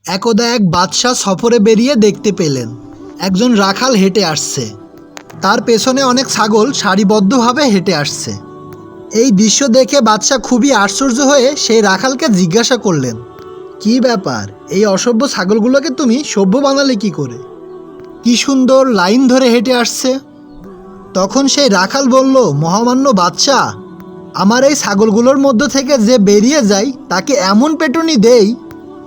একদা এক বাদশাহ সফরে বেরিয়ে দেখতে পেলেন একজন রাখাল হেঁটে আসছে। তার পেছনে অনেক ছাগল সারিবদ্ধভাবে হেঁটে আসছে। এই দৃশ্য দেখে বাদশাহ খুবই আশ্চর্য হয়ে সেই রাখালকে জিজ্ঞাসা করলেন, কি ব্যাপার, এই অসভ্য ছাগলগুলোকে তুমি সভ্য বানালে কি করে? কি সুন্দর লাইন ধরে হেঁটে আসছে। তখন সেই রাখাল বলল, মহামান্য বাদশাহ, আমার এই ছাগলগুলোর মধ্য থেকে যে বেরিয়ে যায় তাকে এমন পেটুনি দেই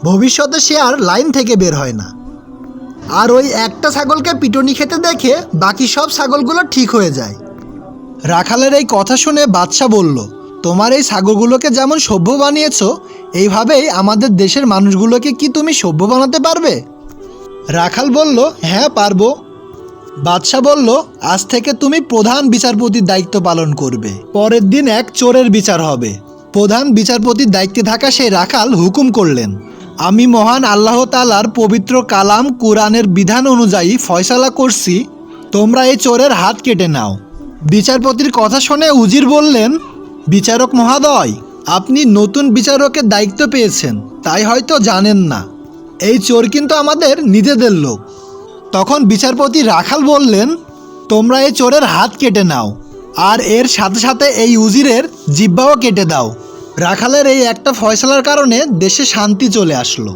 ভবিষ্যতে সে আর লাইন থেকে বের হয় না। আর ওই একটা ছাগলকে পিটুনি খেতে দেখে বাকি সব ছাগলগুলো ঠিক হয়ে যায়। রাখালের এই কথা শুনে বাদশাহ বলল, তোমার এই ছাগলগুলোকে যেমন সভ্য বানিয়েছ, এইভাবেই আমাদের দেশের মানুষগুলোকে কি তুমি সভ্য বানাতে পারবে? রাখাল বলল, হ্যাঁ পারবো। বাদশাহ বলল, আজ থেকে তুমি প্রধান বিচারপতির দায়িত্ব পালন করবে। পরের দিন এক চোরের বিচার হবে। প্রধান বিচারপতির দায়িত্বে থাকা সেই রাখাল হুকুম করলেন, আমি মহান আল্লাহ তাআলার পবিত্র কালাম কুরআনের বিধান অনুযায়ী ফয়সালা করছি, তোমরা এই চোরের হাত কেটে নাও। বিচারপতির কথা শুনে উজির বললেন, বিচারক মহোদয়, আপনি নতুন বিচারকের দায়িত্ব পেয়েছেন, তাই হয়তো জানেন না, এই চোর কিন্তু আমাদের নিজেদের লোক। তখন বিচারপতি রাখাল বললেন, তোমরা এই চোরের হাত কেটে নাও, আর এর সাথে সাথে এই উজিরের জিহ্বাও কেটে দাও। রাখালের এই একটা ফয়সালার কারণে দেশে শান্তি চলে আসলো।